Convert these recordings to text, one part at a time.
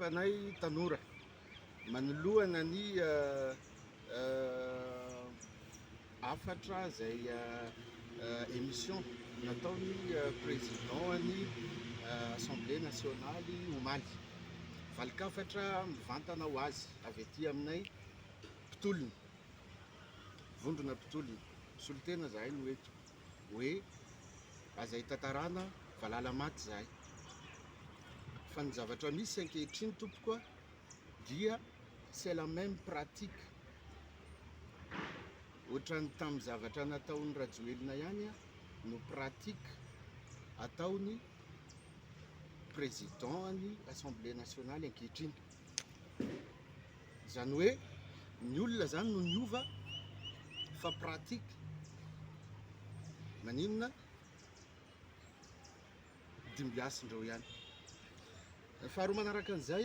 principenay tanora manoloana ny afatra zay émission nataony président-ny Assemblée nationale omaly valikafatra mivantana ho azy avy aty aminay pitolony vondrona pitolony solitena zahay no eto hoe azay tantarana valala maty zahay fa ny zavatra misy ankehitriny tompoko dia c'est la même pratique ohatrany tamin'ny zavatra nataon'ny Rajoelina ihany no pratique ataony président-ny Assemblée nationale ankehitriny zany hoe ny olona zany no niova fa pratique maninona dimbiasindreo ihany faharoa manaraka an'izay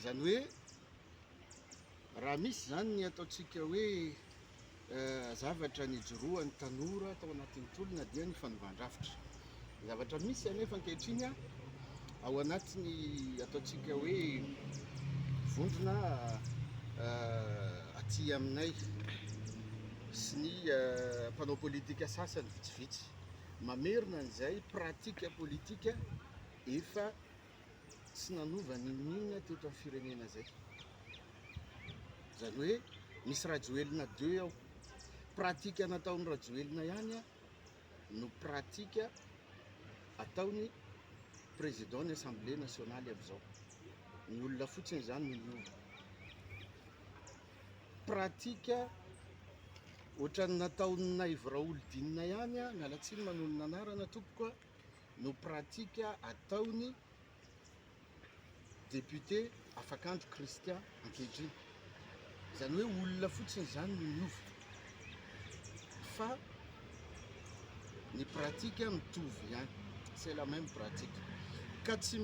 zany hoe raha misy zany ny ataontsika hoe zavatra nijoroan'ny tanora tao anatin'ny tolona dia ny fanovan-drafitra zavatra misy anefa ankehitriny ao anatiny ataontsika hoe vondrona aty aminay sy ny mpanao politika sasany vitsivitsy mamerina an'izay pratika politika efa tsy nanova ninona teto amin'ny firenena zay zany hoe misy Rajoelina 2 ao pratika nataon'ny Rajoelina ihany no pratika ataony président-ny Assemblée nationale am'izao ny olona fotsiny zany no niova pratika ohatrany nataon'ny Naivo Raolidinina ihany mialatsiny manolo ny anarana tompoko no pratika ataony député Afakandro Christian ankehitriny zany hoe olona fotsiny zany no niova fa ny pratika mitovy ihany c'est la même pratique ka tsy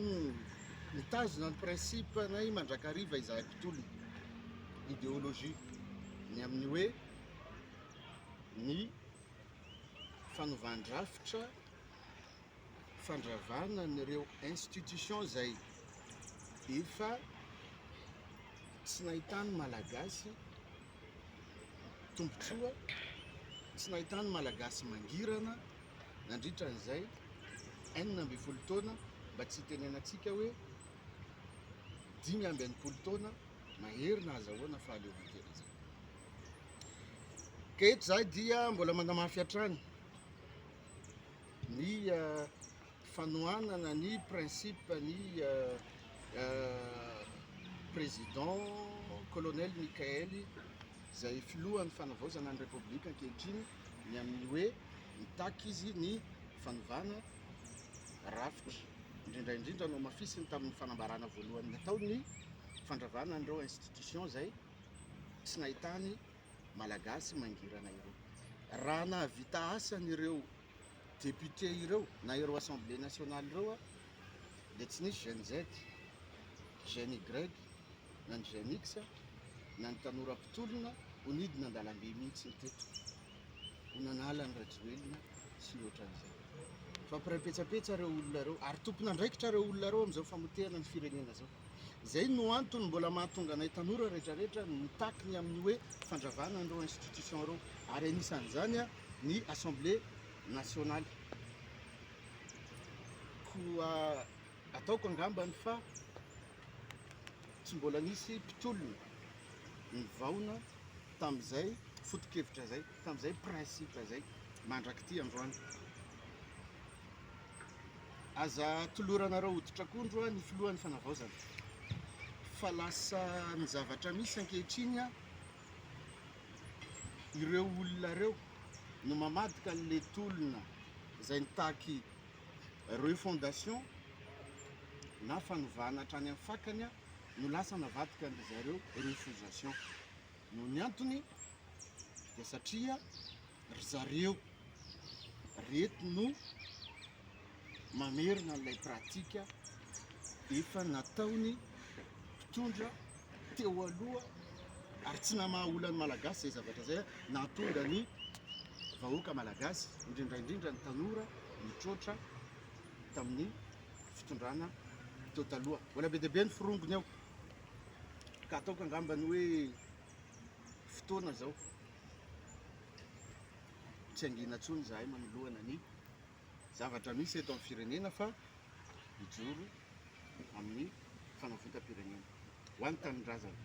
mitazona ny principe nay mandrakariva izahay pitolony idéologie ny amin'ny hoe ny fanovandrafitra fandravana nyreo institution zay efa tsy nahitany malagasy tombontsoa tsy nahitany malagasy mangirana nandritra an'izay 12 taona mba tsy tenenantsika hoe 10 taona maherina azahoana fahaleovantena zay ka eto zahay dia mbola mandamafy hatrany ny fanohanana ny principe ny président colonel Mikaely zay filohan'ny fanavaozana ny république ankehitriny ny amin'ny hoe mitaky izy ny fanovana rafitra indrindraindrindra no mafisiny tamin'ny fanambarana voalohany natao ny fandravana an'ireo institution zay tsy nahitany malagasy mangirana ireo raha nahavita asany ireo député ireo na ireo Assemblée nationale ireo dia tsy nisy Gen Z Gen Y na ny Gen X na ny tanora pitolona ho nidina an-dalambe mihitsy ny teto ho nanala ny Rajoelina sy ohatran'izay fa pirapetsapetsa reo olona reo ary tompona andraikitra reo olona reo am'izao famotehana ny firenena zao zay no antony mbola mahatonga anay tanora rehetrarehetra mitaky ny amin'ny hoe fandravana an'ireo institution reo ary anisan'izany ny Assemblée nationale koa ataoko angambany fa tsy mbola nisy pitolony nivaona tam'izay foto-kevitra zay tam'izay principe zay mandrakity androany aza toloranareo hoditra akondro ny filohan'ny fanavaozana fa lasa ny zavatra misy ankehitriny ireo olona reo no mamadika le tolona zay nitaky refondation na fanovana hatrany amin'ny fakany no lasa navadika ny zareo refondation no ny antony dia satria ry zareo reto no mamerina n'ilay pratika efa nataony mpitondra teo aloha ary tsy namahaolany malagasy zay zavatra zay nahatonga ny vahoaka malagasy indrindraindrindra ny tanora mitroatra tamin'ny fitondrana teo taloha, mbola be dia be ny firongony eo, ka ataoko angambany hoe fotoana zao tsy angina intsony zahay manoloana ny zavatra misy eto amin'ny firenena fa mijoro amin'ny fanavaotam-pirenena ho an'ny tanindrazana.